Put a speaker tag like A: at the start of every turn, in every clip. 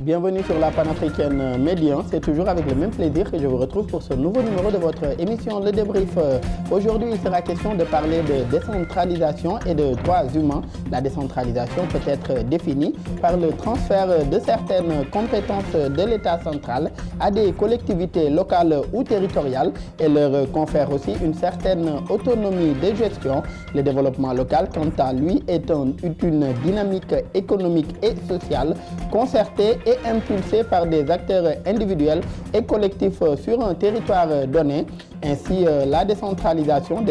A: Bienvenue sur la panafricaine Médian. C'est toujours avec le même plaisir que je vous retrouve pour ce nouveau numéro de votre émission Le Débrief. Aujourd'hui, il sera question de parler de décentralisation et de droits humains. La décentralisation peut être définie par le transfert de certaines compétences de l'État central à des collectivités locales ou territoriales et leur confère aussi une certaine autonomie de gestion. Le développement local, quant à lui, est une dynamique économique et sociale concertée et impulsée par des acteurs individuels et collectifs sur un territoire donné. Ainsi, la décentralisation,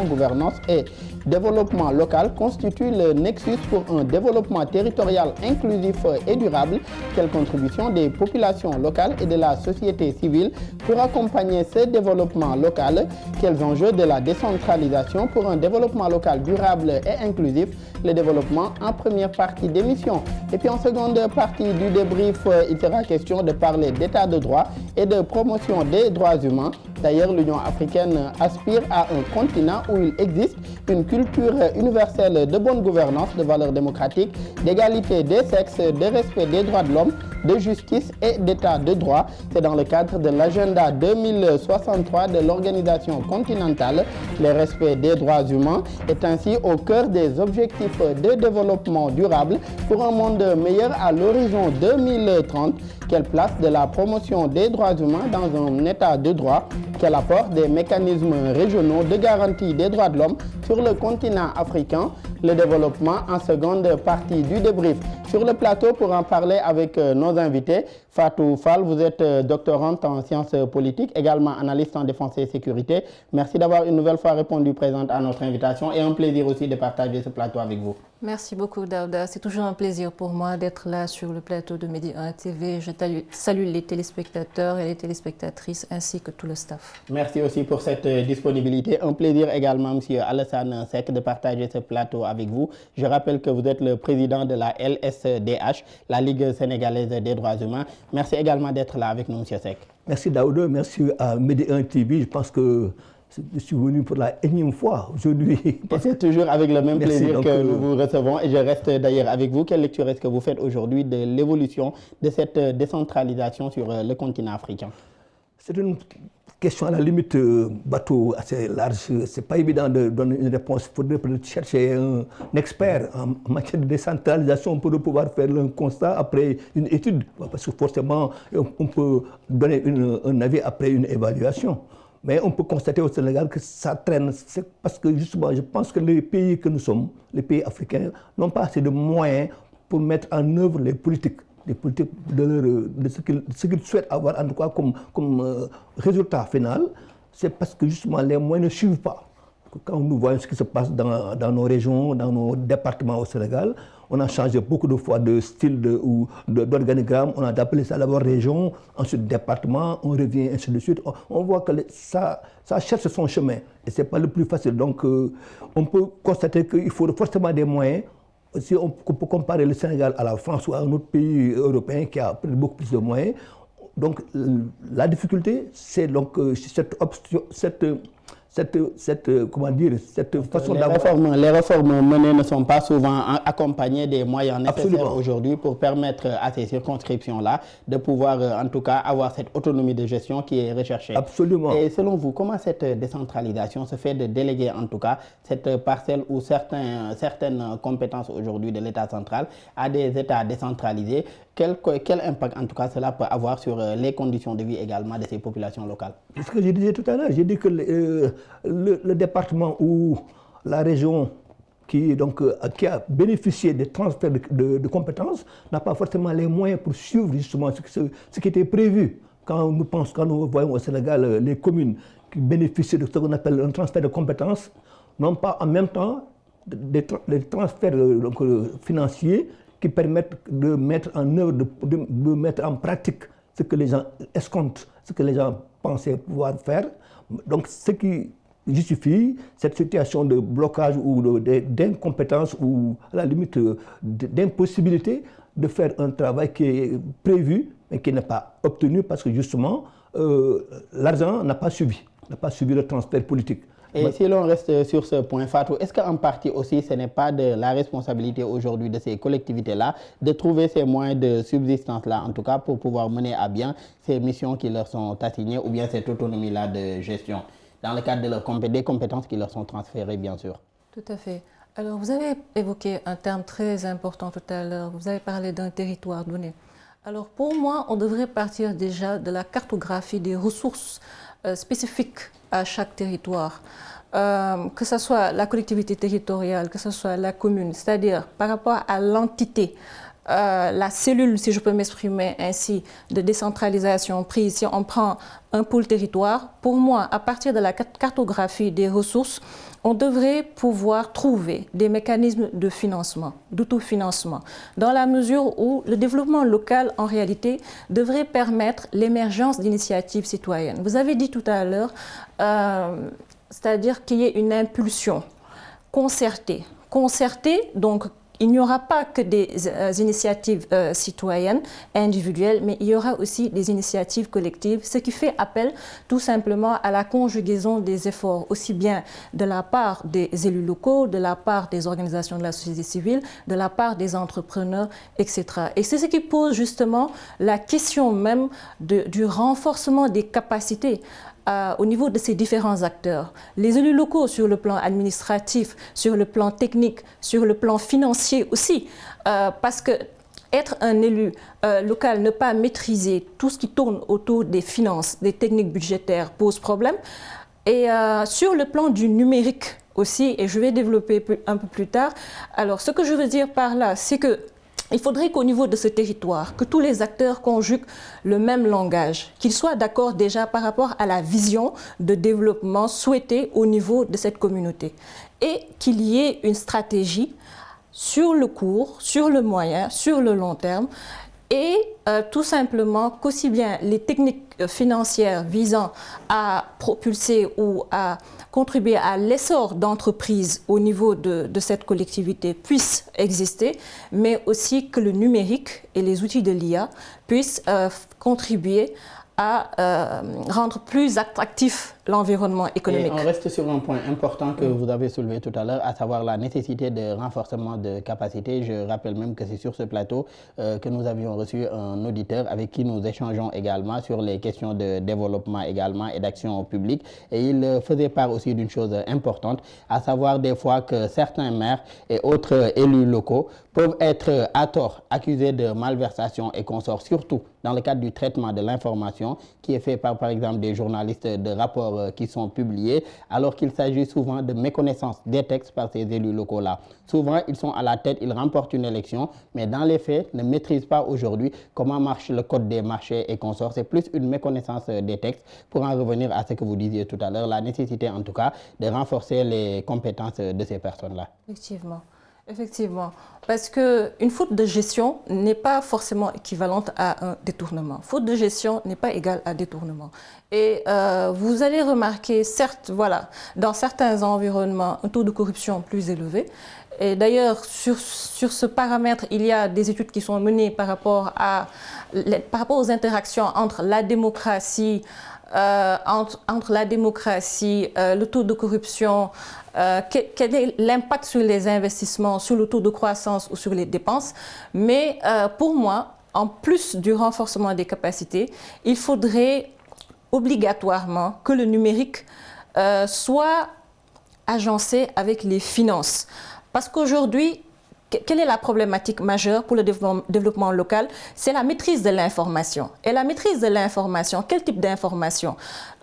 A: gouvernance et développement local constituent le nexus pour un développement territorial inclusif et durable. Quelle contribution des populations locales et de la société civile pour accompagner ce développement local? Quels enjeux de la décentralisation pour un développement local durable et inclusif? Le développement en première partie d'émission. Et puis en seconde partie du débrief, il sera question de parler d'état de droit et de promotion des droits humains. D'ailleurs, l'Union africaine aspire à un continent où il existe une culture universelle de bonne gouvernance, de valeurs démocratiques, d'égalité des sexes, de respect des droits de l'homme, de justice et d'état de droit. C'est dans le cadre de l'agenda 2063 de l'organisation continentale. Le respect des droits humains est ainsi au cœur des objectifs de développement durable pour un monde meilleur à l'horizon 2030. Quelle place de la promotion des droits humains dans un état de droit? Quel apport des mécanismes régionaux de garantie des droits de l'homme sur le continent africain? Le développement en seconde partie du débrief. Sur le plateau pour en parler avec nos invités, Fatou Fall, vous êtes doctorante en sciences politiques, également analyste en défense et sécurité. Merci d'avoir une nouvelle fois répondu présente à notre invitation et un plaisir aussi de partager ce plateau avec vous.
B: Merci beaucoup Daouda, c'est toujours un plaisir pour moi d'être là sur le plateau de Medi 1 TV. Je salue les téléspectateurs et les téléspectatrices ainsi que tout le staff.
A: Merci aussi pour cette disponibilité. Un plaisir également, M. Alassane Seck, de partager ce plateau avec vous. Je rappelle que vous êtes le président de la LSDH, la Ligue sénégalaise des droits humains. Merci également d'être là avec nous, M. Seck.
C: Merci Daouda, merci à Medi 1 TV. Je pense que je suis venu pour la énième fois aujourd'hui.
A: C'est toujours avec le même plaisir que nous vous recevons et je reste d'ailleurs avec vous. Quelle lecture est-ce que vous faites aujourd'hui de l'évolution de cette décentralisation sur le continent africain?
C: C'est une question à la limite bateau assez large. Ce n'est pas évident de donner une réponse. Il faudrait peut-être chercher un expert en matière de décentralisation pour pouvoir faire un constat après une étude. Parce que forcément, on peut donner un avis après une évaluation. Mais on peut constater au Sénégal que ça traîne. C'est parce que justement, je pense que les pays que nous sommes, les pays africains, n'ont pas assez de moyens pour mettre en œuvre les politiques de ce qu'ils souhaitent avoir, en tout cas comme résultat final. C'est parce que justement les moyens ne suivent pas. Quand nous voyons ce qui se passe dans nos régions, dans nos départements au Sénégal, on a changé beaucoup de fois de style d'organigramme. On a appelé ça d'abord région, ensuite département, on revient, ainsi de suite. On voit que ça cherche son chemin et ce n'est pas le plus facile. Donc on peut constater qu'il faut forcément des moyens. Si on peut comparer le Sénégal à la France ou à un autre pays européen qui a beaucoup plus de moyens. Donc la difficulté, c'est donc cette façon d'avoir...
A: Les réformes menées ne sont pas souvent accompagnées des moyens nécessaires aujourd'hui pour permettre à ces circonscriptions-là de pouvoir en tout cas avoir cette autonomie de gestion qui est recherchée.
C: Absolument.
A: Et selon vous, comment cette décentralisation se fait de déléguer en tout cas cette parcelle ou certaines compétences aujourd'hui de l'État central à des États décentralisés? Quel impact en tout cas cela peut avoir sur les conditions de vie également de ces populations locales?
C: C'est ce que je disais tout à l'heure. J'ai dit que le département ou la région qui a bénéficié des transferts de compétences n'a pas forcément les moyens pour suivre justement ce qui était prévu. Quand nous voyons au Sénégal les communes qui bénéficient de ce qu'on appelle un transfert de compétences, n'ont pas en même temps des transferts financiers qui permettent de mettre en œuvre, de mettre en pratique ce que les gens escomptent, ce que les gens pensaient pouvoir faire. Donc ce qui justifie cette situation de blocage ou d'incompétence ou à la limite d'impossibilité de faire un travail qui est prévu mais qui n'est pas obtenu parce que justement l'argent n'a pas suivi le transfert politique.
A: Et si l'on reste sur ce point, Fatou, est-ce qu'en partie aussi, ce n'est pas de la responsabilité aujourd'hui de ces collectivités-là de trouver ces moyens de subsistance-là, en tout cas pour pouvoir mener à bien ces missions qui leur sont assignées ou bien cette autonomie-là de gestion, dans le cadre de des compétences qui leur sont transférées, bien sûr?
B: Tout à fait. Alors, vous avez évoqué un terme très important tout à l'heure. Vous avez parlé d'un territoire donné. Alors, pour moi, on devrait partir déjà de la cartographie des ressources spécifiques à chaque territoire. Que ce soit la collectivité territoriale, que ce soit la commune, c'est-à-dire par rapport à l'entité, la cellule, si je peux m'exprimer ainsi, de décentralisation prise, si on prend un pôle territoire, pour moi, à partir de la cartographie des ressources, on devrait pouvoir trouver des mécanismes de financement, d'autofinancement, dans la mesure où le développement local, en réalité, devrait permettre l'émergence d'initiatives citoyennes. Vous avez dit tout à l'heure, c'est-à-dire qu'il y ait une impulsion concertée. Concertée, donc, il n'y aura pas que des initiatives citoyennes, individuelles, mais il y aura aussi des initiatives collectives, ce qui fait appel tout simplement à la conjugaison des efforts, aussi bien de la part des élus locaux, de la part des organisations de la société civile, de la part des entrepreneurs, etc. Et c'est ce qui pose justement la question même du renforcement des capacités au niveau de ces différents acteurs. Les élus locaux sur le plan administratif, sur le plan technique, sur le plan financier aussi, parce que être un élu local, ne pas maîtriser tout ce qui tourne autour des finances, des techniques budgétaires pose problème. Et sur le plan du numérique aussi, et je vais développer un peu plus tard, alors ce que je veux dire par là, c'est que il faudrait qu'au niveau de ce territoire, que tous les acteurs conjuguent le même langage, qu'ils soient d'accord déjà par rapport à la vision de développement souhaitée au niveau de cette communauté et qu'il y ait une stratégie sur le court, sur le moyen, sur le long terme et tout simplement qu'aussi bien les techniques financières visant à propulser ou à contribuer à l'essor d'entreprises au niveau de cette collectivité puissent exister, mais aussi que le numérique et les outils de l'IA puissent contribuer à rendre plus attractif l'environnement économique.
A: Et on reste sur un point important que vous avez soulevé tout à l'heure, à savoir la nécessité de renforcement de capacité. Je rappelle même que c'est sur ce plateau que nous avions reçu un auditeur avec qui nous échangeons également sur les questions de développement également et d'action publique. Et il faisait part aussi d'une chose importante, à savoir des fois que certains maires et autres élus locaux peuvent être à tort accusés de malversation et consorts, surtout dans le cadre du traitement de l'information qui est fait par exemple des journalistes de rapports qui sont publiés, alors qu'il s'agit souvent de méconnaissance des textes par ces élus locaux-là. Souvent, ils sont à la tête, ils remportent une élection, mais dans les faits, ne maîtrisent pas aujourd'hui comment marche le code des marchés et consorts. C'est plus une méconnaissance des textes. Pour en revenir à ce que vous disiez tout à l'heure, la nécessité en tout cas de renforcer les compétences de ces personnes-là.
B: Effectivement. Effectivement, parce qu'une faute de gestion n'est pas forcément équivalente à un détournement. Faute de gestion n'est pas égale à détournement. Et vous allez remarquer, certes, voilà, dans certains environnements, un taux de corruption plus élevé. Et d'ailleurs, sur ce paramètre, il y a des études qui sont menées par rapport aux interactions entre la démocratie, le taux de corruption, quel est l'impact sur les investissements, sur le taux de croissance ou sur les dépenses. Mais pour moi, en plus du renforcement des capacités, il faudrait obligatoirement que le numérique soit agencé avec les finances. Parce qu'aujourd'hui, quelle est la problématique majeure pour le développement local? C'est la maîtrise de l'information. Et la maîtrise de l'information, quel type d'information?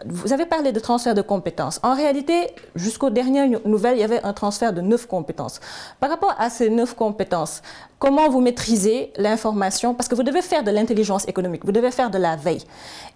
B: Vous avez parlé de transfert de compétences. En réalité, jusqu'aux dernières nouvelles, il y avait un transfert de 9 compétences. Par rapport à ces 9 compétences, comment vous maîtrisez l'information? Parce que vous devez faire de l'intelligence économique, vous devez faire de la veille.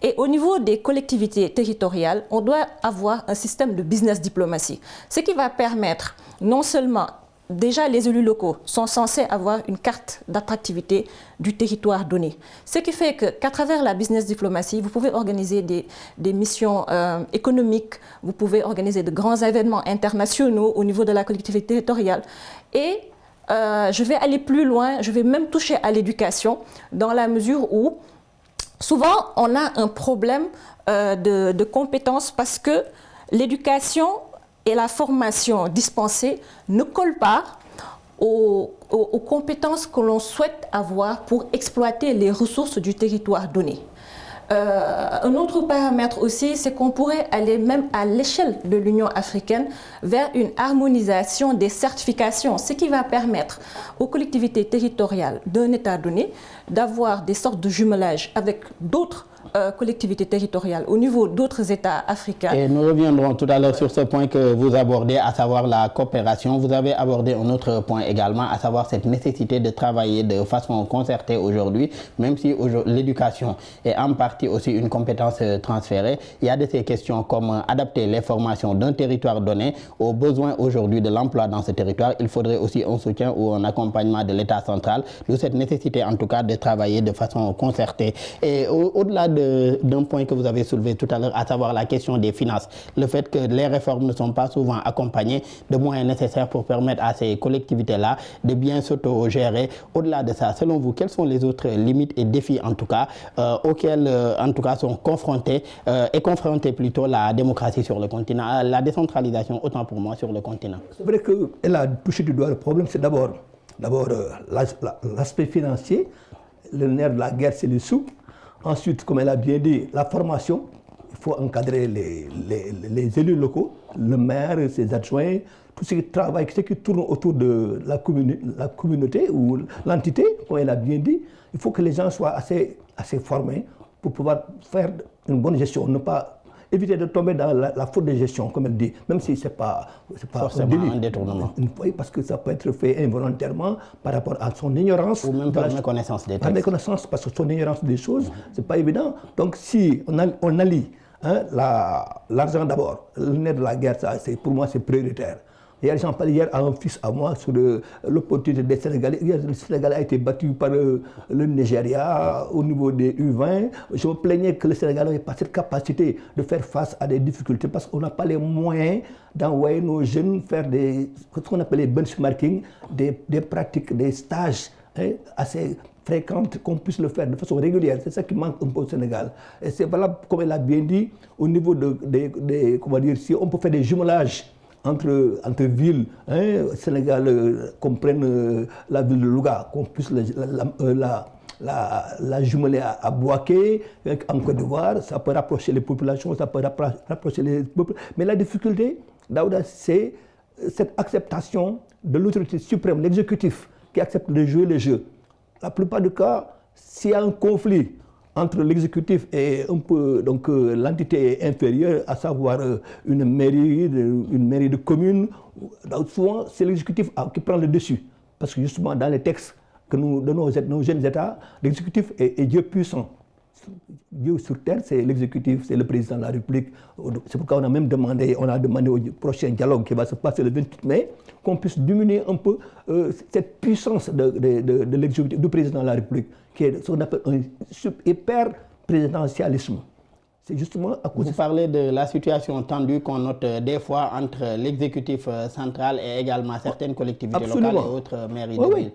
B: Et au niveau des collectivités territoriales, on doit avoir un système de business diplomatie. Ce qui va permettre non seulement déjà, les élus locaux sont censés avoir une carte d'attractivité du territoire donné. Ce qui fait qu'à travers la business diplomatie, vous pouvez organiser des missions économiques, vous pouvez organiser de grands événements internationaux au niveau de la collectivité territoriale. Et je vais aller plus loin, je vais même toucher à l'éducation, dans la mesure où souvent on a un problème de compétences parce que l'éducation et la formation dispensée ne collent pas aux compétences que l'on souhaite avoir pour exploiter les ressources du territoire donné. Un autre paramètre aussi, c'est qu'on pourrait aller même à l'échelle de l'Union africaine vers une harmonisation des certifications, ce qui va permettre aux collectivités territoriales d'un État donné d'avoir des sortes de jumelage avec d'autres collectivités territoriales au niveau d'autres États africains.
A: Et nous reviendrons tout à l'heure sur ce point que vous abordez, à savoir la coopération. Vous avez abordé un autre point également, à savoir cette nécessité de travailler de façon concertée aujourd'hui, même si l'éducation est en partie aussi une compétence transférée. Il y a de ces questions comme adapter les formations d'un territoire donné aux besoins aujourd'hui de l'emploi dans ce territoire. Il faudrait aussi un soutien ou un accompagnement de l'État central, d'où cette nécessité en tout cas de travailler de façon concertée. Et au-delà d'un point que vous avez soulevé tout à l'heure, à savoir la question des finances, le fait que les réformes ne sont pas souvent accompagnées de moyens nécessaires pour permettre à ces collectivités-là de bien s'auto-gérer. Au-delà de ça, selon vous, quelles sont les autres limites et défis en tout cas auxquels en tout cas sont confrontées plutôt la démocratie sur le continent, la décentralisation autant pour moi sur le continent?
C: C'est vrai qu'elle a touché du doigt le problème, c'est d'abord l'aspect financier, le nerf de la guerre, c'est les sous. Ensuite, comme elle a bien dit, la formation, il faut encadrer les élus locaux, le maire, ses adjoints, tout ce qui travaille, ce qui tourne autour de la communauté ou l'entité, comme elle a bien dit. Il faut que les gens soient assez formés pour pouvoir faire une bonne gestion, ne pas éviter de tomber dans la faute de gestion, comme elle dit, même si ce n'est pas
A: forcément un détournement.
C: Oui, parce que ça peut être fait involontairement par rapport à son ignorance.
A: Ou même par méconnaissance des textes.
C: Par méconnaissance, parce que son ignorance des choses, ce n'est pas évident. Donc si on allie l'argent d'abord, le nerf de la guerre, pour moi c'est prioritaire. Hier, j'en parlais hier à un fils à moi sur l'opportunité des Sénégalais. Hier, le Sénégal a été battu par le Nigeria au niveau des U20. Je me plaignais que le Sénégal n'avait pas cette capacité de faire face à des difficultés parce qu'on n'a pas les moyens d'envoyer nos jeunes faire ce qu'on appelle les benchmarking, des pratiques, des stages assez fréquentes, qu'on puisse le faire de façon régulière. C'est ça qui manque un peu au Sénégal. Et c'est valable, comme elle a bien dit, au niveau comment dire, si on peut faire des jumelages entre villes, Sénégal comprenne la ville de Louga, qu'on puisse la jumeler à Bouaké, en Côte d'Ivoire, ça peut rapprocher les populations, ça peut rapprocher les peuples. Mais la difficulté, Daouda, c'est cette acceptation de l'autorité suprême, l'exécutif, qui accepte de jouer le jeu. La plupart du cas, s'il y a un conflit entre l'exécutif et un peu l'entité inférieure, à savoir une mairie de commune, souvent c'est l'exécutif qui prend le dessus. Parce que justement dans les textes de nos jeunes États, l'exécutif est Dieu puissant. Dieu sur terre, c'est l'exécutif, c'est le président de la République. C'est pourquoi on a demandé au prochain dialogue qui va se passer le 28 mai, qu'on puisse diminuer un peu cette puissance de l'exécutif, du président de la République, qui est ce qu'on appelle un hyper-présidentialisme. C'est justement à cause
A: Vous parlez de la situation tendue qu'on note des fois entre l'exécutif central et également certaines collectivités locales et autres mairies de ville.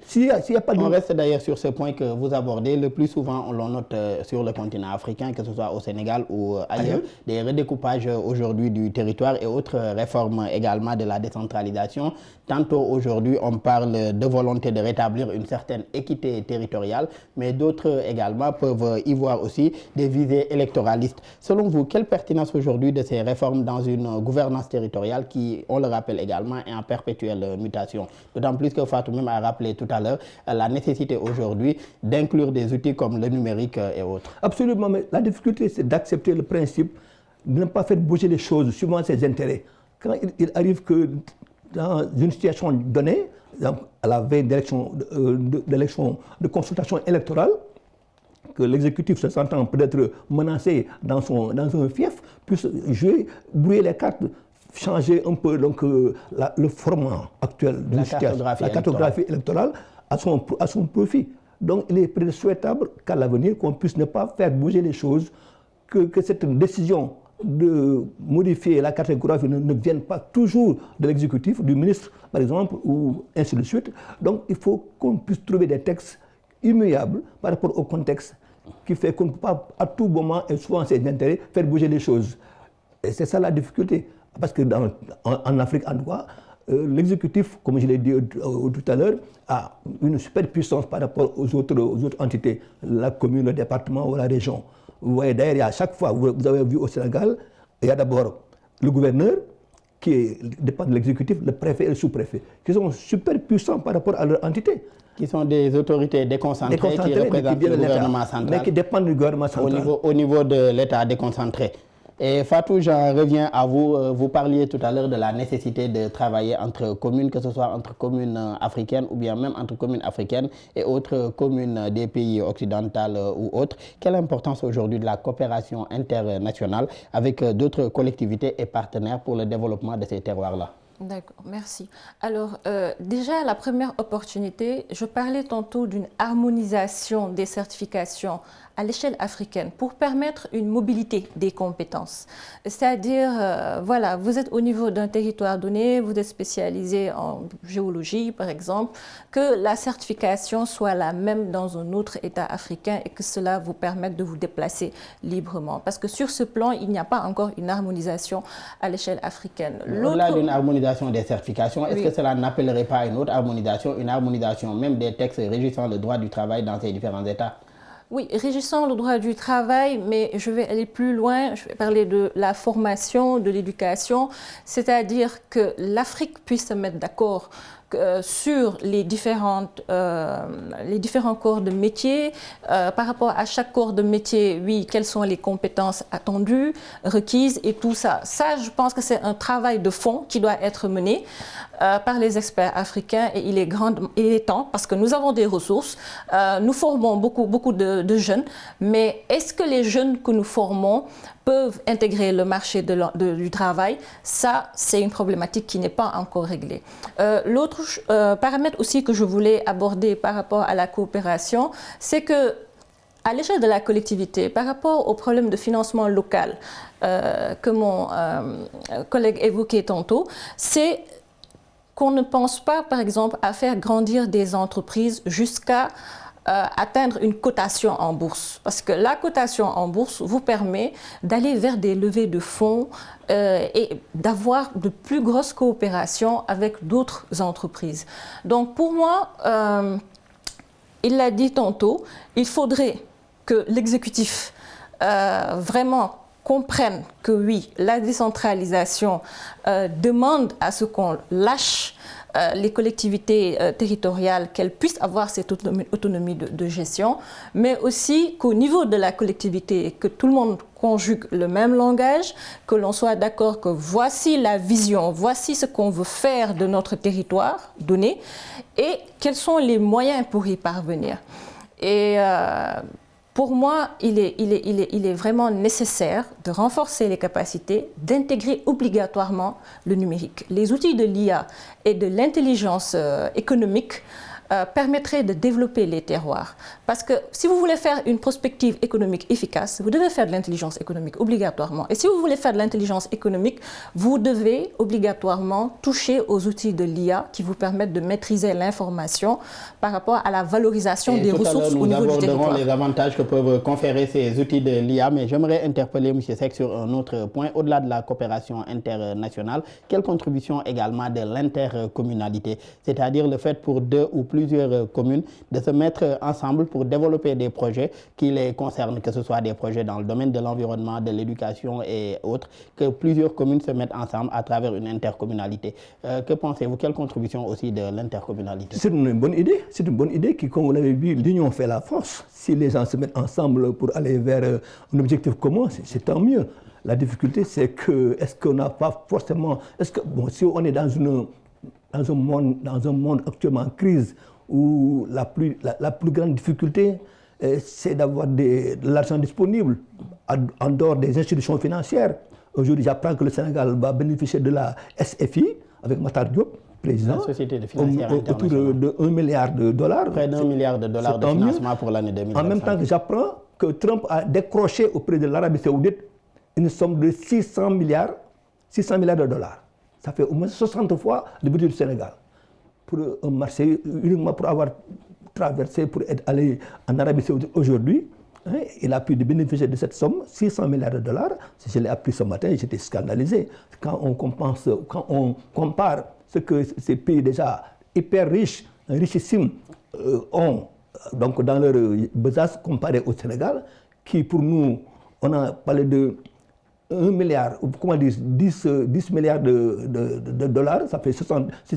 A: On reste d'ailleurs sur ce point que vous abordez. Le plus souvent, on le note sur le continent africain, que ce soit au Sénégal ou ailleurs, des redécoupages aujourd'hui du territoire et autres réformes également de la décentralisation. Tantôt aujourd'hui, on parle de volonté de rétablir une certaine équité territoriale, mais d'autres également peuvent y voir aussi des visées électoralistes. Selon vous, quelle pertinence aujourd'hui de ces réformes dans une gouvernance territoriale qui, on le rappelle également, est en perpétuelle mutation? D'autant plus que Fatou même a rappelé tout à l'heure la nécessité aujourd'hui d'inclure des outils comme le numérique et autres. Absolument, mais la difficulté c'est d'accepter le principe de ne pas faire bouger les choses suivant ses intérêts. Quand il arrive que dans une situation donnée, à la veille d'élection, de consultation électorale, que l'exécutif se sentant peut-être menacé dans un fief, puisse brouiller les cartes, changer un peu le format actuel de la cartographie électorale à son profit. Donc il est très souhaitable qu'à l'avenir, qu'on puisse ne pas faire bouger les choses, que cette décision de modifier la cartographie ne vienne pas toujours de l'exécutif, du ministre par exemple, ou ainsi de suite. Donc il faut qu'on puisse trouver des textes immuables par rapport au contexte qui fait qu'on ne peut pas à tout moment et souvent ses intérêts faire bouger les choses. Et c'est ça la difficulté.
C: parce que en Afrique, en tout cas, l'exécutif, comme je l'ai dit tout à l'heure, a une superpuissance par rapport aux autres entités, la commune, le département ou la région. Vous voyez d'ailleurs, à chaque fois, vous avez vu au Sénégal, il y a d'abord le gouverneur, qui dépend de l'exécutif, le préfet et le sous-préfet, qui sont super puissants par rapport à leur entité.
A: Qui sont des autorités déconcentrées qui représentent le gouvernement central.
C: Mais qui dépendent du gouvernement central.
A: Au niveau de l'État déconcentré. Et Fatou, j'en reviens à vous. Vous parliez tout à l'heure de la nécessité de travailler entre communes, que ce soit entre communes africaines ou bien même entre communes africaines et autres communes des pays occidentaux ou autres. Quelle importance aujourd'hui de la coopération internationale avec d'autres collectivités et partenaires pour le développement de ces terroirs-là?
B: D'accord, merci. Alors, déjà, la première opportunité, je parlais tantôt d'une harmonisation des certifications à l'échelle africaine pour permettre une mobilité des compétences. C'est-à-dire, voilà, vous êtes au niveau d'un territoire donné, vous êtes spécialisé en géologie, par exemple, que la certification soit la même dans un autre État africain et que cela vous permette de vous déplacer librement. Parce que sur ce plan, il n'y a pas encore une harmonisation à l'échelle africaine.
A: Au-delà d'une harmonisation des certifications, est-ce que cela n'appellerait pas une autre harmonisation, une harmonisation même des textes régissant le droit du travail dans ces différents États?
B: Oui, régissant le droit du travail, mais je vais aller plus loin, je vais parler de la formation, de l'éducation, c'est-à-dire que l'Afrique puisse se mettre d'accord sur les différents corps de métier, par rapport à chaque corps de métier, oui, quelles sont les compétences attendues, requises et tout ça. Ça, je pense que c'est un travail de fond qui doit être mené par les experts africains et il est temps parce que nous avons des ressources, nous formons beaucoup de jeunes, mais est-ce que les jeunes que nous formons peuvent intégrer le marché du travail? Ça, c'est une problématique qui n'est pas encore réglée. L'autre paramètre aussi que je voulais aborder par rapport à la coopération, c'est que à l'échelle de la collectivité, par rapport au problème de financement local que mon collègue évoquait tantôt, c'est qu'on ne pense pas, par exemple, à faire grandir des entreprises jusqu'à atteindre une cotation en bourse. Parce que la cotation en bourse vous permet d'aller vers des levées de fonds et d'avoir de plus grosses coopérations avec d'autres entreprises. Donc pour moi, il l'a dit tantôt, il faudrait que l'exécutif vraiment comprenne que oui, la décentralisation demande à ce qu'on lâche les collectivités territoriales, qu'elles puissent avoir cette autonomie de gestion, mais aussi qu'au niveau de la collectivité, que tout le monde conjugue le même langage, que l'on soit d'accord que voici la vision, voici ce qu'on veut faire de notre territoire donné et quels sont les moyens pour y parvenir. Et pour moi, il est vraiment nécessaire de renforcer les capacités, d'intégrer obligatoirement le numérique. Les outils de l'IA et de l'intelligence économique permettraient de développer les terroirs. Parce que si vous voulez faire une prospective économique efficace, vous devez faire de l'intelligence économique obligatoirement. Et si vous voulez faire de l'intelligence économique, vous devez obligatoirement toucher aux outils de l'IA qui vous permettent de maîtriser l'information par rapport à la valorisation des ressources au niveau du territoire.
A: Nous aborderons les avantages que peuvent conférer ces outils de l'IA, mais j'aimerais interpeller M. Seck sur un autre point. Au-delà de la coopération internationale, quelle contribution également de l'intercommunalité, c'est-à-dire le fait pour deux ou plusieurs communes de se mettre ensemble pour développer des projets qui les concernent, que ce soit des projets dans le domaine de l'environnement, de l'éducation et autres, que plusieurs communes se mettent ensemble à travers une intercommunalité. Que pensez-vous? Quelle contribution aussi de l'intercommunalité?
C: C'est une bonne idée. C'est une bonne idée qui, comme vous l'avez vu, l'union fait la force. Si les gens se mettent ensemble pour aller vers un objectif commun, c'est tant mieux. La difficulté, c'est que, est-ce qu'on n'a pas forcément... Est-ce que, bon, si on est dans un monde actuellement en crise où la plus grande difficulté, c'est d'avoir de l'argent disponible en dehors des institutions financières. Aujourd'hui, j'apprends que le Sénégal va bénéficier de la SFI avec Matar Diop, président,
A: la Société de financière
C: autour de 1 milliard de dollars.
A: Près d'1 milliard de dollars de financement pour l'année 2025.
C: En même temps que j'apprends que Trump a décroché auprès de l'Arabie Saoudite une somme de 600 milliards de dollars. Ça fait au moins 60 fois le budget du Sénégal. Pour un marché, uniquement pour avoir traversé, pour aller en Arabie Saoudite aujourd'hui, il a pu bénéficier de cette somme, 600 milliards de dollars. Si je l'ai appris ce matin, j'étais scandalisé. Quand on compare ce que ces pays déjà hyper riches, richissimes, ont donc dans leur besace comparé au Sénégal, qui pour nous, on a parlé de 1 milliard, ou comment dire, 10 milliards de dollars, ça fait 6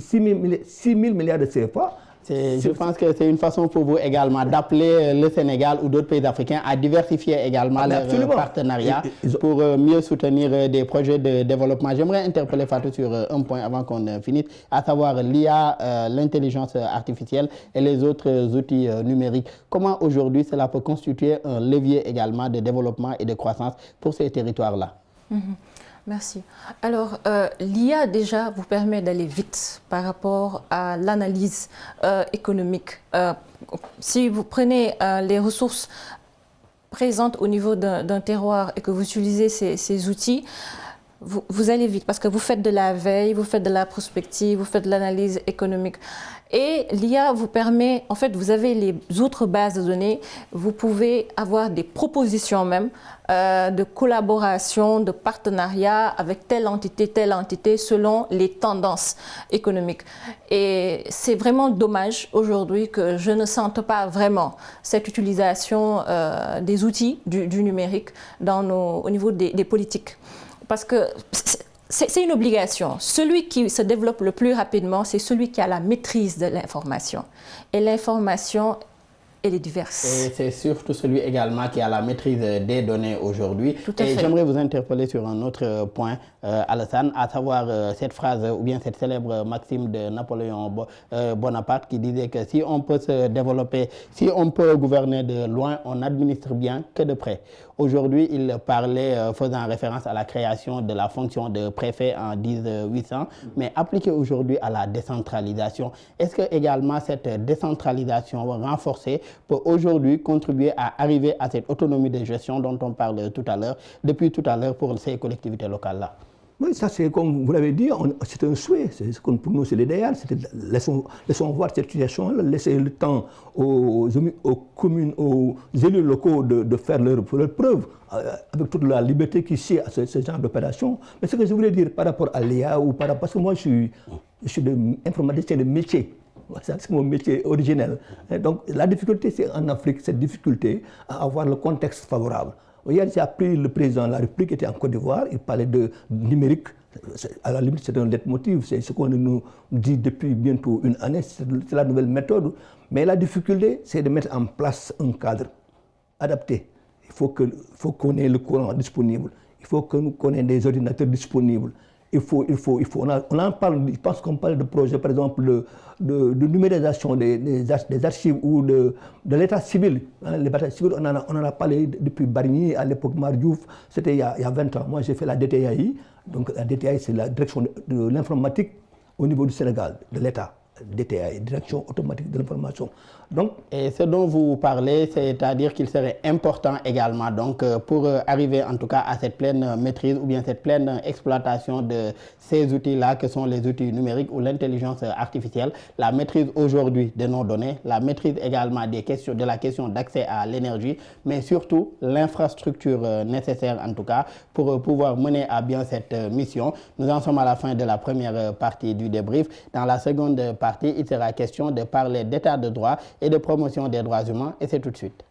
C: 000 milliards de CFA.
A: Je pense que c'est une façon pour vous également d'appeler le Sénégal ou d'autres pays africains à diversifier également leurs partenariats pour mieux soutenir des projets de développement. J'aimerais interpeller Fatou sur un point avant qu'on finisse, à savoir l'IA, l'intelligence artificielle et les autres outils numériques. Comment aujourd'hui cela peut constituer un levier également de développement et de croissance pour ces territoires-là?
B: Merci. Alors, l'IA déjà vous permet d'aller vite par rapport à l'analyse économique. Si vous prenez les ressources présentes au niveau d'un terroir et que vous utilisez ces outils, vous allez vite parce que vous faites de la veille, vous faites de la prospective, vous faites de l'analyse économique. Et l'IA vous permet, en fait, vous avez les autres bases de données, vous pouvez avoir des propositions même de collaboration, de partenariat avec telle entité selon les tendances économiques. Et c'est vraiment dommage aujourd'hui que je ne sente pas vraiment cette utilisation des outils du numérique au niveau des politiques. Parce que c'est une obligation. Celui qui se développe le plus rapidement, c'est celui qui a la maîtrise de l'information. Et l'information, elle est diverse.
A: Et c'est surtout celui également qui a la maîtrise des données aujourd'hui. Et j'aimerais vous interpeller sur un autre point, Alassane, à savoir cette phrase ou bien cette célèbre maxime de Napoléon Bonaparte qui disait que si on peut se développer, si on peut gouverner de loin, on administre bien que de près. Aujourd'hui, il parlait, faisant référence à la création de la fonction de préfet en 1800, mais appliquée aujourd'hui à la décentralisation. Est-ce que également cette décentralisation renforcée peut aujourd'hui contribuer à arriver à cette autonomie de gestion dont on parle depuis tout à l'heure pour ces collectivités locales-là?
C: Oui, ça c'est comme vous l'avez dit, c'est un souhait, pour nous c'est l'idéal, laissons voir cette situation, laisser le temps aux communes, aux élus locaux de faire leur preuve, avec toute la liberté qui sied à ce genre d'opération. Mais ce que je voulais dire par rapport à l'IA, parce que moi je suis informaticien de métier, c'est mon métier originel. Et donc la difficulté c'est en Afrique, cette difficulté à avoir le contexte favorable. Hier, j'ai appris le président de la République qui était en Côte d'Ivoire, il parlait de numérique. À la limite, c'est un leitmotiv, c'est ce qu'on nous dit depuis bientôt une année, c'est la nouvelle méthode. Mais la difficulté, c'est de mettre en place un cadre adapté. Il faut qu'on ait le courant disponible, il faut qu'on ait des ordinateurs disponibles. On en parle, je pense qu'on parle de projets, par exemple, de numérisation des archives ou de l'état civil. L'état civil, on en a parlé depuis Bargny, à l'époque Mardiouf, c'était il y a 20 ans. Moi, j'ai fait la DTAI. Donc, la DTAI, c'est la direction de l'informatique au niveau du Sénégal, de l'État. DTAI, Direction automatique de l'information. Donc,
A: et ce dont vous parlez, c'est-à-dire qu'il serait important également, donc, pour arriver en tout cas à cette pleine maîtrise ou bien cette pleine exploitation de ces outils-là, que sont les outils numériques ou l'intelligence artificielle, la maîtrise aujourd'hui de nos données, la maîtrise également de la question d'accès à l'énergie, mais surtout l'infrastructure nécessaire en tout cas pour pouvoir mener à bien cette mission. Nous en sommes à la fin de la première partie du débrief. Dans la seconde partie, il sera question de parler d'état de droit et de promotion des droits humains, et c'est tout de suite.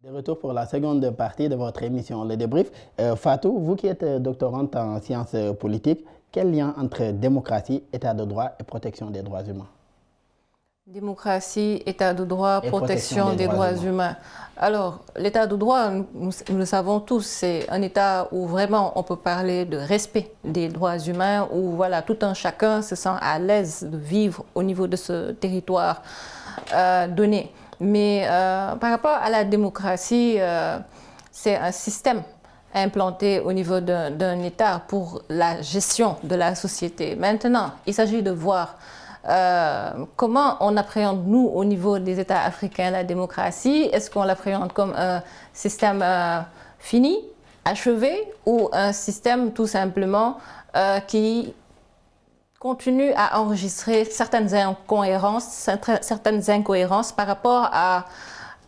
A: De retour pour la seconde partie de votre émission Le Débrief. Fatou, vous qui êtes doctorante en sciences politiques, quel lien entre démocratie, état de droit et protection des droits humains?
B: Démocratie, état de droit, protection des droits humains. Alors, l'état de droit, nous le savons tous, c'est un état où vraiment on peut parler de respect des droits humains, où voilà, tout un chacun se sent à l'aise de vivre au niveau de ce territoire donné. Mais par rapport à la démocratie, c'est un système implanté au niveau d'un État pour la gestion de la société. Maintenant, il s'agit de voir comment on appréhende, nous, au niveau des États africains, la démocratie. Est-ce qu'on l'appréhende comme un système fini, achevé, ou un système tout simplement qui continue à enregistrer certaines incohérences par rapport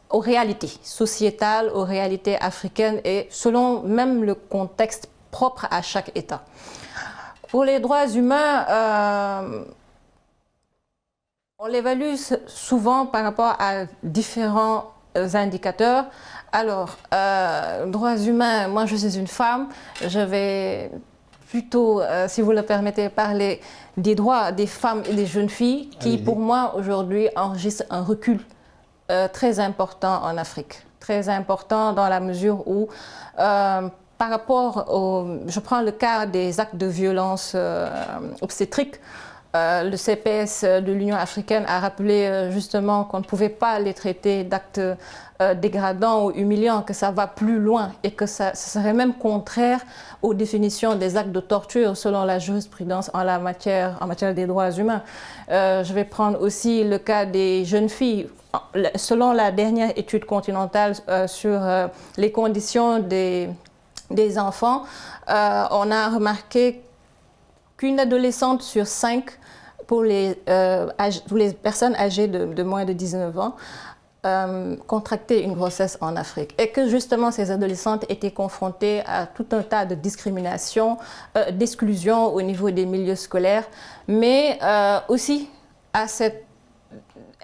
B: aux réalités sociétales, aux réalités africaines et selon même le contexte propre à chaque État. Pour les droits humains, on l'évalue souvent par rapport à différents indicateurs. Alors, droits humains, moi je suis une femme, je vais plutôt, si vous le permettez, parler des droits des femmes et des jeunes filles qui, pour moi, aujourd'hui, enregistrent un recul très important en Afrique. Très important dans la mesure où, par rapport je prends le cas des actes de violence obstétrique, le CPS de l'Union africaine a rappelé justement qu'on ne pouvait pas les traiter d'actes dégradants ou humiliants, que ça va plus loin et que ça serait même contraire aux définitions des actes de torture selon la jurisprudence en matière des droits humains. Je vais prendre aussi le cas des jeunes filles. Selon la dernière étude continentale sur les conditions des enfants, on a remarqué qu'une adolescente sur 5 pour les personnes âgées de moins de 19 ans contractaient une grossesse en Afrique et que justement ces adolescentes étaient confrontées à tout un tas de discriminations, d'exclusion au niveau des milieux scolaires, mais aussi à cette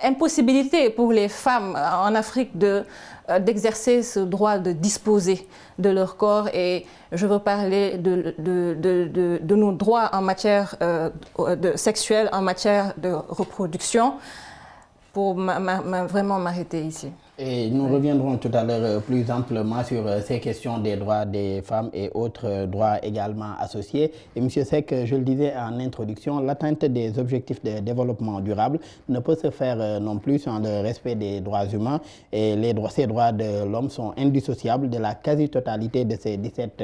B: impossibilité pour les femmes en Afrique d'exercer ce droit de disposer de leur corps. Et je veux parler de nos droits en matière sexuelle, en matière de reproduction, pour vraiment m'arrêter ici.
A: Et nous reviendrons tout à l'heure plus amplement sur ces questions des droits des femmes et autres droits également associés. Et M. Seck, je le disais en introduction, l'atteinte des objectifs de développement durable ne peut se faire non plus sans le respect des droits humains. Et ces droits de l'homme sont indissociables de la quasi-totalité de ces 17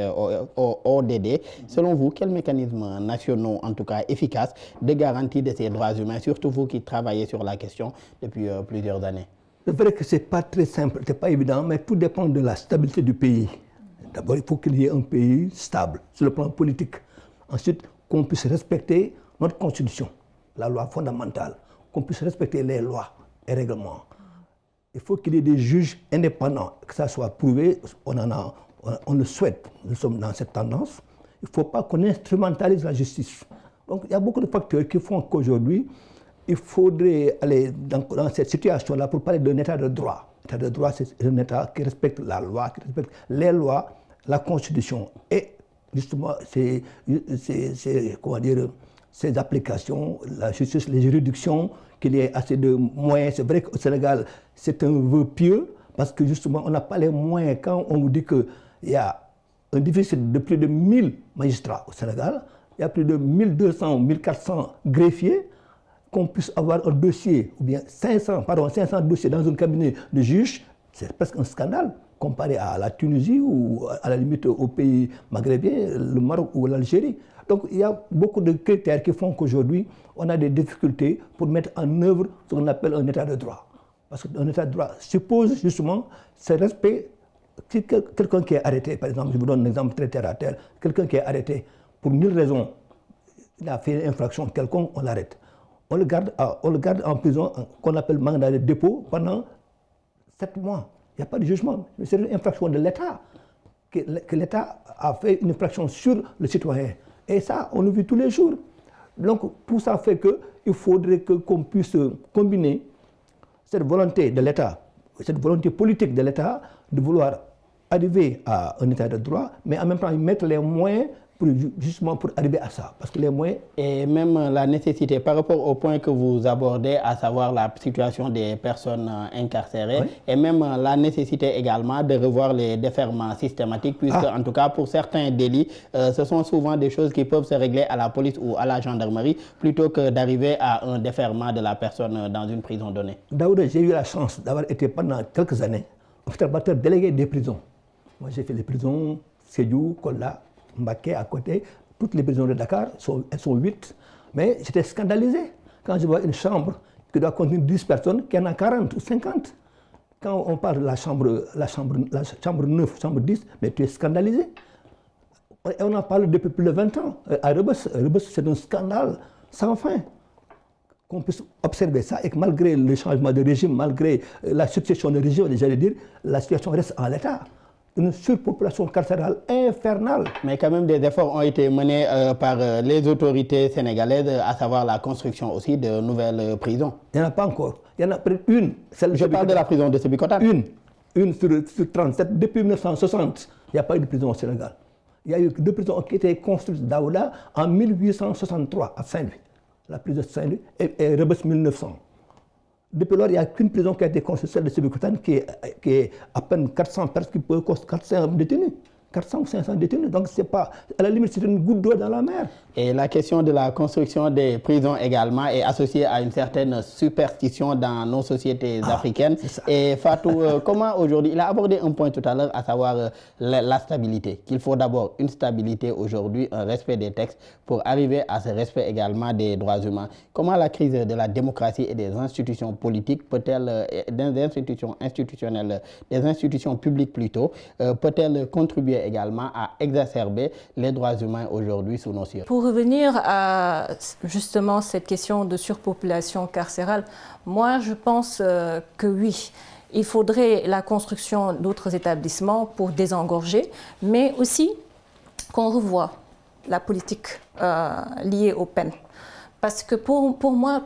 A: ODD. Selon vous, quels mécanismes nationaux, en tout cas efficaces, de garantie de ces droits humains, surtout vous qui travaillez sur la question depuis plusieurs années?
C: C'est vrai que ce n'est pas très simple, ce n'est pas évident, mais tout dépend de la stabilité du pays. D'abord, il faut qu'il y ait un pays stable sur le plan politique. Ensuite, qu'on puisse respecter notre constitution, la loi fondamentale, qu'on puisse respecter les lois et règlements. Il faut qu'il y ait des juges indépendants, que ça soit prouvé, on le souhaite, nous sommes dans cette tendance. Il ne faut pas qu'on instrumentalise la justice. Donc, il y a beaucoup de facteurs qui font qu'aujourd'hui, il faudrait aller dans cette situation-là pour parler d'un état de droit. L'état de droit, c'est un état qui respecte la loi, qui respecte les lois, la constitution. Et justement, ces applications, la justice, les juridictions, qu'il y ait assez de moyens. C'est vrai qu'au Sénégal, c'est un vœu pieux, parce que justement, on n'a pas les moyens. Quand on vous dit qu'il y a un déficit de plus de 1000 magistrats au Sénégal, il y a plus de 1200, 1400 greffiers, qu'on puisse avoir un dossier, ou bien 500 dossiers dans un cabinet de juge, c'est presque un scandale comparé à la Tunisie ou à la limite aux pays maghrébins, le Maroc ou l'Algérie. Donc il y a beaucoup de critères qui font qu'aujourd'hui, on a des difficultés pour mettre en œuvre ce qu'on appelle un état de droit. Parce qu'un état de droit suppose justement ce respect. Si quelqu'un qui est arrêté, par exemple, je vous donne un exemple très terre à terre, quelqu'un qui est arrêté pour 1000 raisons, il a fait une infraction quelconque, on l'arrête. On le garde en prison, qu'on appelle mandat de dépôt, pendant 7 mois. Il n'y a pas de jugement. C'est une infraction de l'État, que l'État a fait une infraction sur le citoyen. Et ça, on le vit tous les jours. Donc, tout ça fait qu'il faudrait qu'on puisse combiner cette volonté de l'État, cette volonté politique de l'État, de vouloir arriver à un état de droit, mais en même temps mettre les moyens justement pour arriver à ça, parce que les moyens...
A: Et même la nécessité, par rapport au point que vous abordez, à savoir la situation des personnes incarcérées, oui. Et même la nécessité également de revoir les déferments systématiques, puisque en tout cas pour certains délits, ce sont souvent des choses qui peuvent se régler à la police ou à la gendarmerie, plutôt que d'arriver à un déferment de la personne dans une prison donnée.
C: Daouda, j'ai eu la chance d'avoir été pendant quelques années observateur délégué des prisons. Moi j'ai fait les prisons Sédhiou, Kolda, Mbacké à côté, toutes les prisons de Dakar, elles sont 8, mais j'étais scandalisé quand je vois une chambre qui doit contenir 10 personnes, qu'il y en a 40 ou 50. Quand on parle de la chambre 9, chambre 10, mais tu es scandalisé. Et on en parle depuis plus de 20 ans. À Rebeuss, c'est un scandale. sans fin. Qu'on puisse observer ça et que malgré le changement de régime, malgré la succession de régimes, j'allais dire, la situation reste en l'état. Une surpopulation carcérale infernale.
A: Mais quand même, des efforts ont été menés par les autorités sénégalaises, à savoir la construction aussi de nouvelles prisons.
C: Il n'y en a pas encore. Il y en a peut-être une.
A: Je parle de la prison de Sébikotane.
C: Une sur 37. Depuis 1960, il n'y a pas eu de prison au Sénégal. Il y a eu 2 prisons qui étaient construites d'Aouda en 1863 à Saint-Louis. La prison de Saint-Louis et Rebeuss 1900. Depuis lors, il n'y a qu'une prison qui a été construite, celle de Sébikotane, qui est à peine 400 personnes, qui peut construire 400 détenus. 400 ou 500 détenus. Donc, c'est pas, à la limite, c'est une goutte d'eau dans la mer.
A: Et la question de la construction des prisons également est associée à une certaine superstition dans nos sociétés africaines. Et Fatou, comment aujourd'hui, il a abordé un point tout à l'heure, à savoir la stabilité. Qu'il faut d'abord une stabilité aujourd'hui, un respect des textes pour arriver à ce respect également des droits humains. Comment la crise de la démocratie et des institutions politiques peut-elle, des institutions institutionnelles, des institutions publiques plutôt, peut-elle contribuer également à exacerber les droits humains aujourd'hui sous nos cieux?
B: Pour revenir à justement cette question de surpopulation carcérale, moi je pense que oui, il faudrait la construction d'autres établissements pour désengorger, mais aussi qu'on revoie la politique liée aux peines. Parce que pour moi,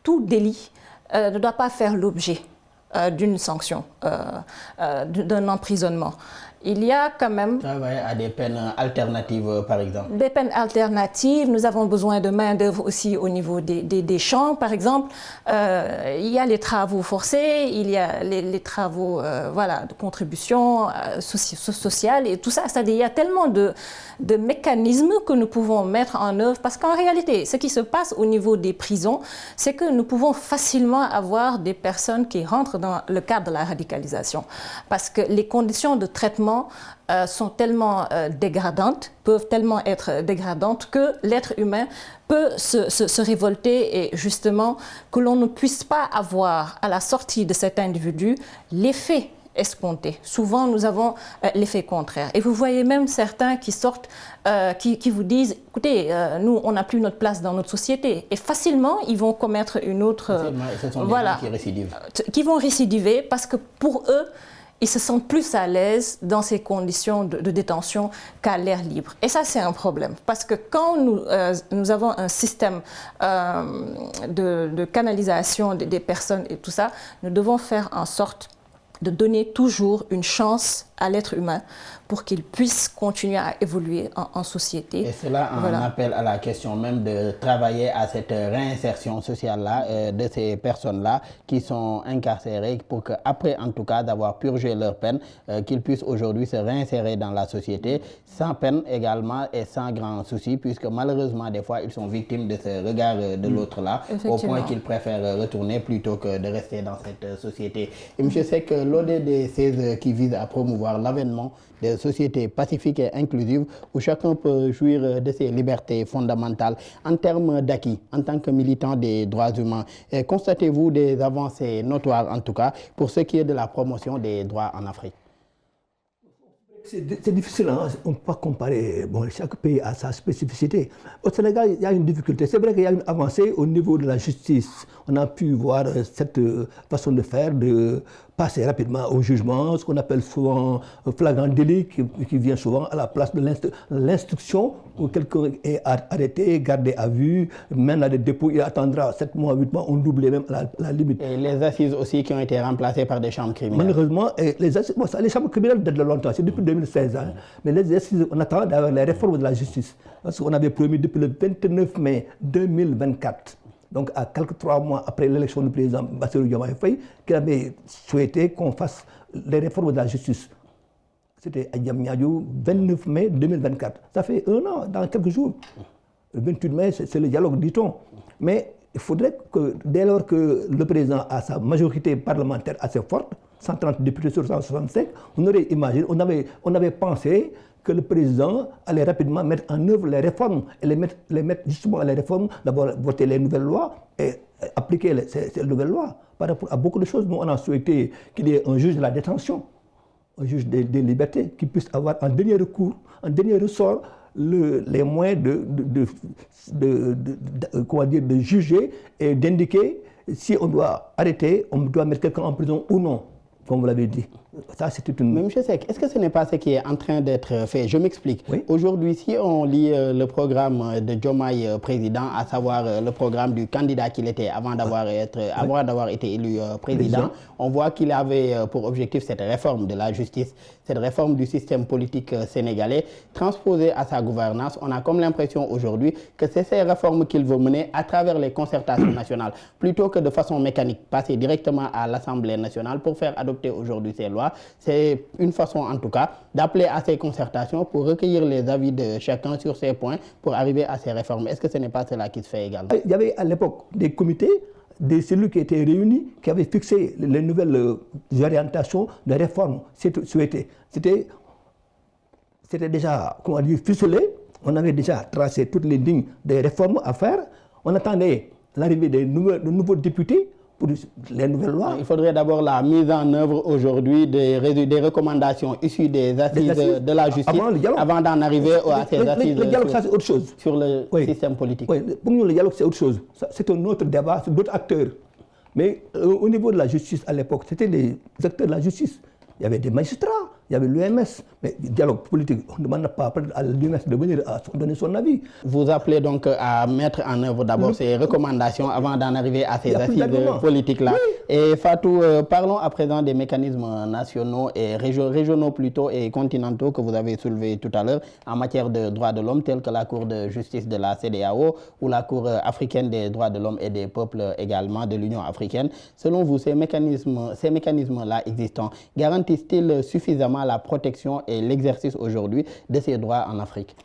B: tout délit ne doit pas faire l'objet d'une sanction, d'un emprisonnement. Il y a quand même...
A: Travailler à des peines alternatives, par exemple.
B: Des peines alternatives. Nous avons besoin de main-d'œuvre aussi au niveau des champs, par exemple. Il y a les travaux forcés, il y a les travaux voilà, de contribution sociale et tout ça. C'est-à-dire il y a tellement de mécanismes que nous pouvons mettre en œuvre. Parce qu'en réalité, ce qui se passe au niveau des prisons, c'est que nous pouvons facilement avoir des personnes qui rentrent dans le cadre de la radicalisation. Parce que les conditions de traitement sont tellement dégradantes, peuvent tellement être dégradantes que l'être humain peut se révolter et justement que l'on ne puisse pas avoir à la sortie de cet individu l'effet escompté. Souvent, nous avons l'effet contraire. Et vous voyez même certains qui sortent, qui vous disent, écoutez, nous, on n'a plus notre place dans notre société. Et facilement, ils vont commettre une autre...
A: Ce sont des gens qui récidivent.
B: Qui vont récidiver parce que pour eux, ils se sentent plus à l'aise dans ces conditions de détention qu'à l'air libre. Et ça, c'est un problème. Parce que quand nous avons un système de canalisation des personnes et tout ça, nous devons faire en sorte de donner toujours une chance à l'être humain pour qu'il puisse continuer à évoluer en société.
A: Et cela en appelle à la question même de travailler à cette réinsertion sociale-là de ces personnes-là qui sont incarcérées pour qu'après, en tout cas, d'avoir purgé leur peine, qu'ils puissent aujourd'hui se réinsérer dans la société sans peine également et sans grand souci, puisque malheureusement, des fois, ils sont victimes de ce regard de l'autre-là, au point qu'ils préfèrent retourner plutôt que de rester dans cette société. Et je sais que l'ODD 16 qui vise à promouvoir l'avènement des sociétés pacifiques et inclusives où chacun peut jouir de ses libertés fondamentales. En termes d'acquis, en tant que militant des droits humains, constatez-vous des avancées notoires, en tout cas, pour ce qui est de la promotion des droits en Afrique?
C: C'est difficile, hein? On ne peut pas comparer. Bon, chaque pays a sa spécificité. Au Sénégal, il y a une difficulté. C'est vrai qu'il y a une avancée au niveau de la justice. On a pu voir cette façon de faire, de passer rapidement au jugement, ce qu'on appelle souvent flagrant délit, qui vient souvent à la place de l'instruction, où quelqu'un est arrêté, gardé à vue, mène à des dépôts, il attendra 7 mois, 8 mois, on double même la limite.
A: Et les assises aussi qui ont été remplacées par des chambres criminelles.
C: Malheureusement, les chambres criminelles datent de longtemps, c'est depuis 2016. Hein. Mais les assises, on attend d'avoir les réformes de la justice. Parce qu'on avait promis depuis le 29 mai 2024. Donc, à quelques 3 mois après l'élection du président Bassirou Diomaye Faye, qu'il avait souhaité qu'on fasse les réformes de la justice. C'était à Diamniadio, 29 mai 2024. Ça fait 1 an, dans quelques jours. Le 28 mai, c'est le dialogue, dit-on. Mais il faudrait que, dès lors que le président a sa majorité parlementaire assez forte, 130 députés sur 165, on aurait imaginé, on avait pensé que le président allait rapidement mettre en œuvre les réformes, et les mettre justement les réformes, d'abord voter les nouvelles lois et appliquer ces nouvelles lois. Par rapport à beaucoup de choses, nous on a souhaité qu'il y ait un juge de la détention, un juge des libertés, qui puisse avoir en dernier recours, en dernier ressort, les moyens de juger et d'indiquer si on doit arrêter, on doit mettre quelqu'un en prison ou non, comme vous l'avez dit. Ça, c'était une...
A: Mais M. Seck, est-ce que ce n'est pas ce qui est en train d'être fait? Je m'explique.
C: Oui.
A: Aujourd'hui, si on lit le programme de Diomaye président, à savoir le programme du candidat qu'il était avant d'avoir été élu président, on voit qu'il avait pour objectif cette réforme de la justice, cette réforme du système politique sénégalais, transposée à sa gouvernance. On a comme l'impression aujourd'hui que c'est ces réformes qu'il veut mener à travers les concertations nationales, plutôt que de façon mécanique, passer directement à l'Assemblée nationale pour faire adopter aujourd'hui ces lois. C'est une façon en tout cas d'appeler à ces concertations pour recueillir les avis de chacun sur ces points pour arriver à ces réformes. Est-ce que ce n'est pas cela qui se fait également?
C: Il y avait à l'époque des comités, des cellules qui étaient réunies, qui avaient fixé les nouvelles orientations de réformes souhaitées. C'était déjà, comment dire, ficelé. On avait déjà tracé toutes les lignes des réformes à faire. On attendait l'arrivée de nouveaux députés pour les nouvelles lois.
A: Il faudrait d'abord la mise en œuvre aujourd'hui des recommandations issues des assises de la justice avant d'en arriver à ces assises.
C: Le dialogue, ça c'est autre chose.
A: Sur le système politique.
C: Oui, pour nous, le dialogue, c'est autre chose. C'est un autre débat, c'est d'autres acteurs. Mais au niveau de la justice, à l'époque, c'était les acteurs de la justice. Il y avait des magistrats, il y avait l'UMS. Mais le dialogue politique, on ne demande pas à l'UMS de venir donner son avis.
A: Vous appelez donc à mettre en œuvre d'abord ces recommandations avant d'en arriver à ces assises politiques-là. Oui. Et Fatou, parlons à présent des mécanismes nationaux et régionaux plutôt et continentaux que vous avez soulevés tout à l'heure en matière de droits de l'homme, tels que la Cour de justice de la CEDEAO ou la Cour africaine des droits de l'homme et des peuples également de l'Union africaine. Selon vous, ces mécanismes-là existants garantissent-ils suffisamment la protection et l'exercice aujourd'hui de ces droits en Afrique?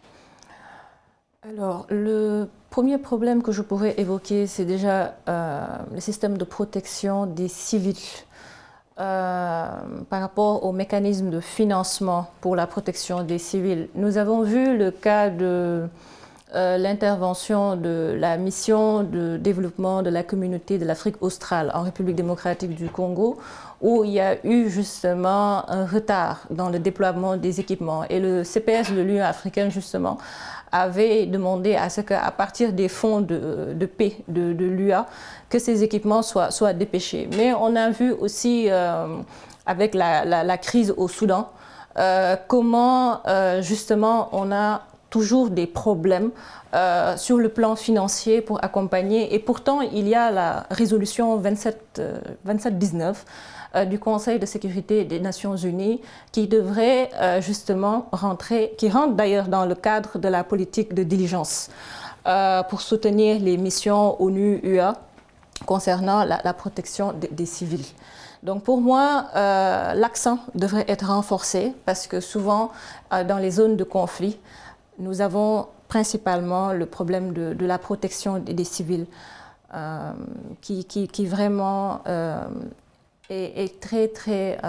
B: Alors, le premier problème que je pourrais évoquer, c'est déjà le système de protection des civils par rapport au mécanisme de financement pour la protection des civils. Nous avons vu le cas de l'intervention de la mission de développement de la communauté de l'Afrique australe en République démocratique du Congo, où il y a eu justement un retard dans le déploiement des équipements. Et le CPS de l'Union africaine, justement, avait demandé à ce qu'à partir des fonds de paix de l'UA, que ces équipements soient dépêchés. Mais on a vu aussi, avec la crise au Soudan, comment justement on a toujours des problèmes sur le plan financier pour accompagner. Et pourtant, il y a la résolution 2719 du Conseil de sécurité des Nations Unies qui devrait justement qui rentre d'ailleurs dans le cadre de la politique de diligence pour soutenir les missions ONU-UA concernant la protection des civils. Donc pour moi, l'accent devrait être renforcé parce que souvent, dans les zones de conflit, nous avons principalement le problème de la protection des civils qui vraiment est très, très,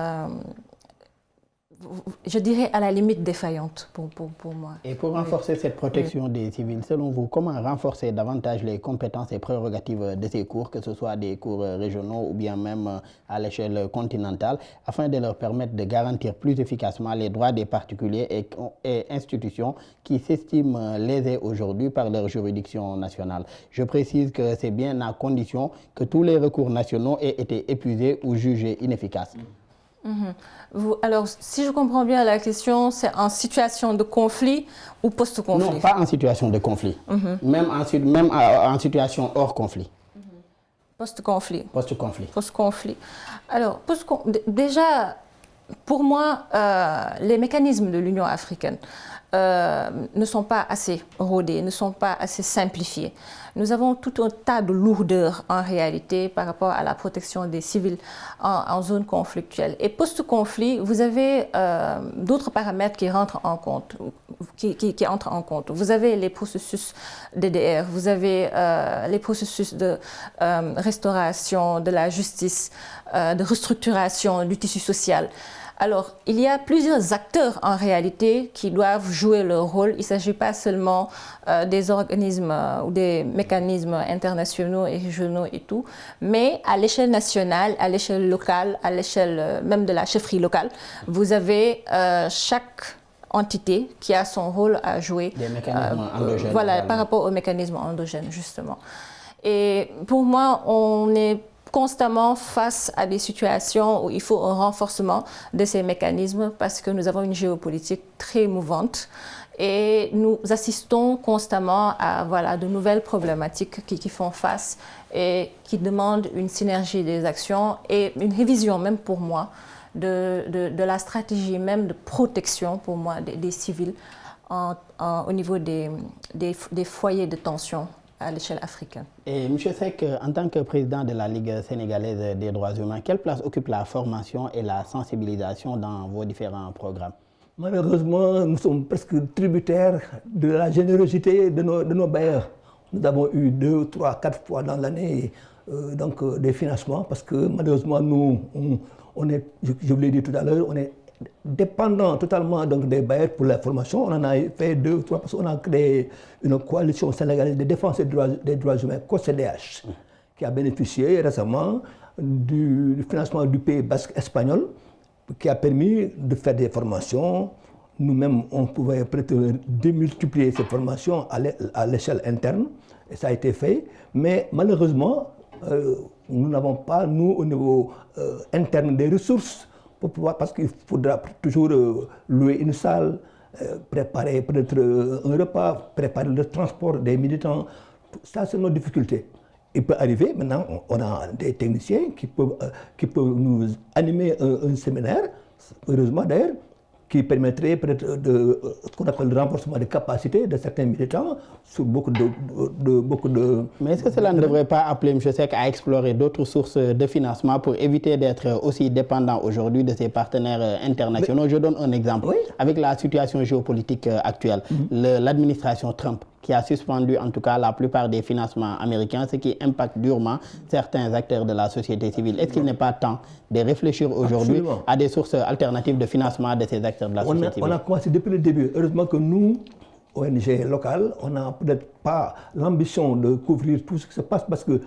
B: je dirais à la limite défaillante pour moi.
A: Et pour renforcer cette protection des civils, selon vous, comment renforcer davantage les compétences et prérogatives de ces cours, que ce soit des cours régionaux ou bien même à l'échelle continentale, afin de leur permettre de garantir plus efficacement les droits des particuliers et institutions qui s'estiment lésés aujourd'hui par leur juridiction nationale? Je précise que c'est bien à condition que tous les recours nationaux aient été épuisés ou jugés inefficaces.
B: Alors, si je comprends bien la question, c'est en situation de conflit ou post-conflit?
A: Non, pas en situation de conflit. Même en situation hors conflit.
B: Post-conflit.
A: Post-conflit.
B: Post-conflit. Alors, déjà, pour moi, les mécanismes de l'Union africaine ne sont pas assez rodés, ne sont pas assez simplifiés. Nous avons tout un tas de lourdeurs en réalité par rapport à la protection des civils en zone conflictuelle. Et post-conflit, vous avez d'autres paramètres qui rentrent en compte, qui entrent en compte. Vous avez les processus DDR, vous avez les processus de restauration de la justice, de restructuration du tissu social. Alors, il y a plusieurs acteurs en réalité qui doivent jouer leur rôle. Il ne s'agit pas seulement des organismes ou des mécanismes internationaux et régionaux et tout, mais à l'échelle nationale, à l'échelle locale, à l'échelle même de la chefferie locale, vous avez entité qui a son rôle à jouer.
A: Des mécanismes endogènes.
B: Voilà, par rapport aux mécanismes endogènes, justement. Et pour moi, on est constamment face à des situations où il faut un renforcement de ces mécanismes parce que nous avons une géopolitique très mouvante et nous assistons constamment à de nouvelles problématiques qui font face et qui demandent une synergie des actions et une révision même pour moi de la stratégie même de protection pour moi des civils au niveau des foyers de tension à l'échelle africaine.
A: Et M. Seck, en tant que président de la Ligue sénégalaise des droits humains, quelle place occupe la formation et la sensibilisation dans vos différents programmes?
C: Malheureusement, nous sommes presque tributaires de la générosité de nos bailleurs. Nous avons eu 2, 3, 4 fois dans l'année des financements parce que malheureusement, nous, on est, je vous l'ai dit tout à l'heure, on est dépendant totalement des bailleurs pour la formation. On en a fait 2 ou 3 parce qu'on a créé une coalition sénégalaise de défense des droits humains, COCDH, qui a bénéficié récemment du financement du Pays basque espagnol, qui a permis de faire des formations. Nous-mêmes, on pouvait peut-être démultiplier ces formations à l'échelle interne, et ça a été fait. Mais malheureusement, nous n'avons pas, nous, au niveau interne, des ressources pour pouvoir, parce qu'il faudra toujours louer une salle, préparer peut-être un repas, préparer le transport des militants. Ça, c'est nos difficultés. Il peut arriver, maintenant, on a des techniciens qui peuvent nous animer un séminaire, heureusement d'ailleurs, qui permettrait peut-être ce qu'on appelle le renforcement des capacités de certains militants sur beaucoup de...
A: Mais est-ce que cela ne devrait pas appeler M. Seck à explorer d'autres sources de financement pour éviter d'être aussi dépendant aujourd'hui de ses partenaires internationaux? Je donne un exemple. Oui. Avec la situation géopolitique actuelle, l'administration Trump, qui a suspendu en tout cas la plupart des financements américains, ce qui impacte durement certains acteurs de la société civile. Est-ce qu'il n'est pas temps de réfléchir aujourd'hui à des sources alternatives de financement de ces acteurs de la société civile?
C: On a commencé depuis le début. Heureusement que nous, ONG locales, on n'a peut-être pas l'ambition de couvrir tout ce qui se passe parce que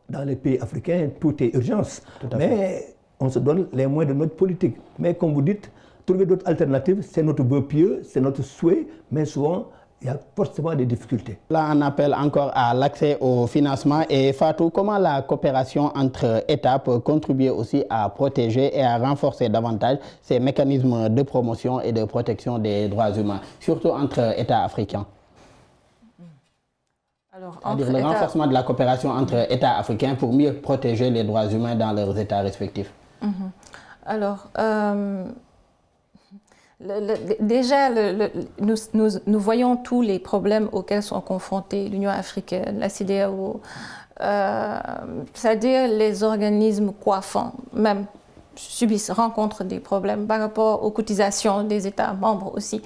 C: dans les pays africains, tout est urgence. Mais on se donne les moyens de notre politique. Mais comme vous dites, trouver d'autres alternatives, c'est notre vœu pieux, c'est notre souhait, mais souvent, il y a forcément des difficultés.
A: Là, on appelle encore à l'accès au financement. Et Fatou, comment la coopération entre États peut contribuer aussi à protéger et à renforcer davantage ces mécanismes de promotion et de protection des droits humains, surtout entre États africains? C'est-à-dire le renforcement de la coopération entre États africains pour mieux protéger les droits humains dans leurs États respectifs.
B: Déjà, nous voyons tous les problèmes auxquels sont confrontés l'Union africaine, la CEDEAO, c'est-à-dire les organismes coiffants, même rencontrent des problèmes par rapport aux cotisations des États membres aussi.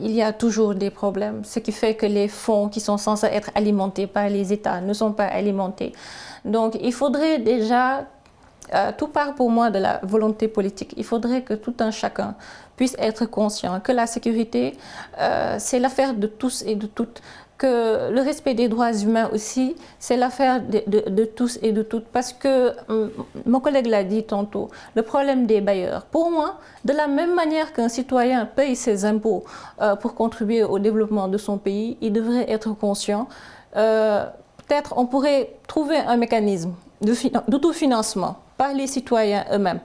B: Il y a toujours des problèmes, ce qui fait que les fonds qui sont censés être alimentés par les États ne sont pas alimentés. Donc, il faudrait déjà... tout part pour moi de la volonté politique. Il faudrait que tout un chacun puisse être conscient que la sécurité, c'est l'affaire de tous et de toutes, que le respect des droits humains aussi, c'est l'affaire de tous et de toutes. Parce que, mon collègue l'a dit tantôt, le problème des bailleurs, pour moi, de la même manière qu'un citoyen paye ses impôts pour contribuer au développement de son pays, il devrait être conscient. Peut-être on pourrait trouver un mécanisme d'autofinancement par les citoyens eux-mêmes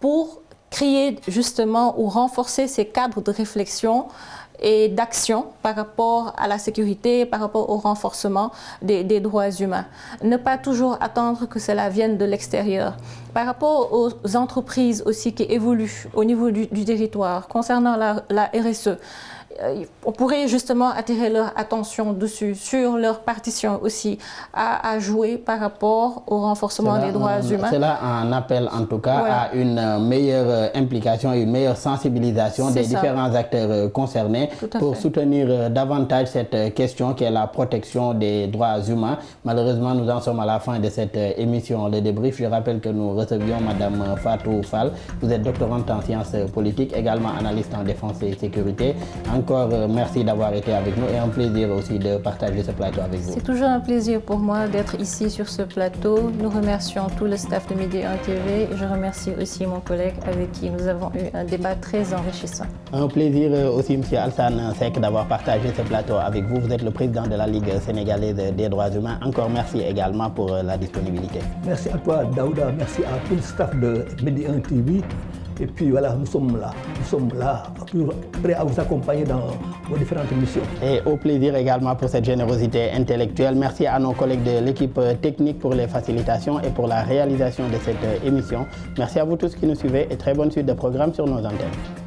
B: pour créer justement ou renforcer ces cadres de réflexion et d'action par rapport à la sécurité, par rapport au renforcement des droits humains. Ne pas toujours attendre que cela vienne de l'extérieur. Par rapport aux entreprises aussi qui évoluent au niveau du territoire, concernant la RSE, on pourrait justement attirer leur attention dessus, sur leur partition aussi, à jouer par rapport au renforcement des droits humains.
A: C'est là un appel en tout cas à une meilleure implication et une meilleure sensibilisation des différents acteurs concernés pour soutenir davantage cette question qui est la protection des droits humains. Malheureusement, nous en sommes à la fin de cette émission, le débrief. Je rappelle que nous recevions Madame Fatou Fall. Vous êtes doctorante en sciences politiques, également analyste en défense et sécurité. En encore merci d'avoir été avec nous et un plaisir aussi de partager ce plateau avec vous.
B: C'est toujours un plaisir pour moi d'être ici sur ce plateau. Nous remercions tout le staff de Midi 1 TV et je remercie aussi mon collègue avec qui nous avons eu un débat très enrichissant.
A: Un plaisir aussi, M. Alassane Seck, d'avoir partagé ce plateau avec vous. Vous êtes le président de la Ligue sénégalaise des droits humains. Encore merci également pour la disponibilité.
C: Merci à toi, Daouda. Merci à tout le staff de Midi 1 TV. Et puis voilà, nous sommes là, prêts à vous accompagner dans vos différentes missions.
A: Et au plaisir également pour cette générosité intellectuelle. Merci à nos collègues de l'équipe technique pour les facilitations et pour la réalisation de cette émission. Merci à vous tous qui nous suivez et très bonne suite de programmes sur nos antennes.